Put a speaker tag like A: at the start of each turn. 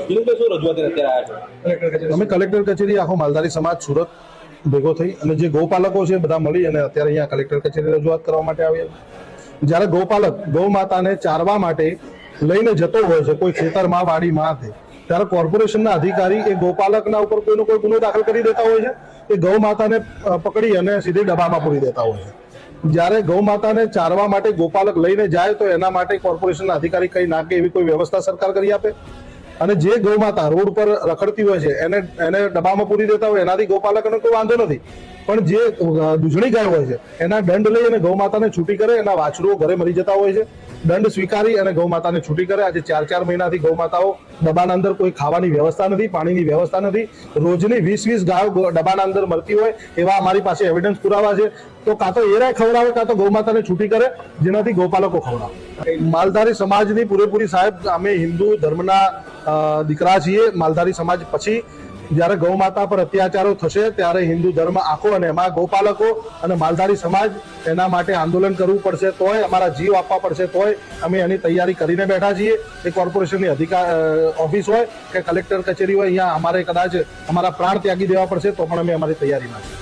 A: દિલીપભાઈ શું રજૂઆત અત્યારે આવ્યા છો?
B: અમે કલેક્ટર કચેરી આખો માલધારી સમાજ સુરત ભેગો થઈ અને જે ગૌપાલકો છે બધા મળી અને અત્યારે અહીંયા કલેક્ટર કચેરી રજૂઆત કરવા માટે આવ્યા. જ્યારે ગૌપાલક ગૌ માતાને ચારવા માટે લઈને જતો હોય છે કોઈ ખેતરમાં વાડીમાં ત્યારે કોર્પોરેશનના અધિકારી એ ગૌપાલકના ઉપર કોઈનો કોઈ ગુનો દાખલ કરી દેતા હોય છે. એ ગૌ માતાને પકડી અને સીધી ડબ્બામાં પૂરી દેતા હોય છે. જ્યારે ગૌ માતાને ચારવા માટે ગોપાલક લઈને જાય તો એના માટે કોર્પોરેશનના અધિકારી કઈ નાખે એવી કોઈ વ્યવસ્થા સરકાર કરી આપે. અને જે ગૌ માતા રોડ પર રખડતી હોય છે એને ડબ્બામાં પૂરી દેતા હોય એનાથી ગૌપાલકને કોઈ વાંધો નથી. પણ જે દૂધણી ગાય હોય છે એના દંડ લઈ અને ગૌ માતાને છૂટી કરે, એના વાછરુઓ ઘરે મરી જતા હોય છે. દંડ સ્વીકારી અને ગૌ માતાને છૂટી કરે. આજે 4-4 મહિનાથી ગૌ માતાઓ ડબ્બાના અંદર કોઈ ખાવાની વ્યવસ્થા નથી, પાણીની વ્યવસ્થા નથી. રોજની 20-20 ગાયો ડબ્બાના અંદર મરતી હોય એવા અમારી પાસે એવિડન્સ પુરાવા છે. તો કાં તો એરાય ખવડાવે કાં તો ગૌ માતાને છૂટી કરે, જેનાથી ગૌપાલકો ખવડાવે. માલધારી સમાજની પૂરેપૂરી સાહેબ, અમે હિન્દુ ધર્મના દીકરા છીએ. માલધારી સમાજ પછી જ્યારે ગૌ માતા પર અત્યાચારો થશે ત્યારે હિન્દુ ધર્મ આખો અને એમાં ગૌપાલકો અને માલધારી સમાજ એના માટે આંદોલન કરવું પડશે, તોય અમારા જીવ આપવા પડશે, તોય અમે એની તૈયારી કરીને બેઠા છીએ. એ કોર્પોરેશનની ઓફિસ હોય કે કલેક્ટર કચેરી હોય, અહીંયા અમારે કદાચ અમારા પ્રાણ ત્યાગી દેવા પડશે તો પણ અમે અમારી તૈયારીમાં છીએ.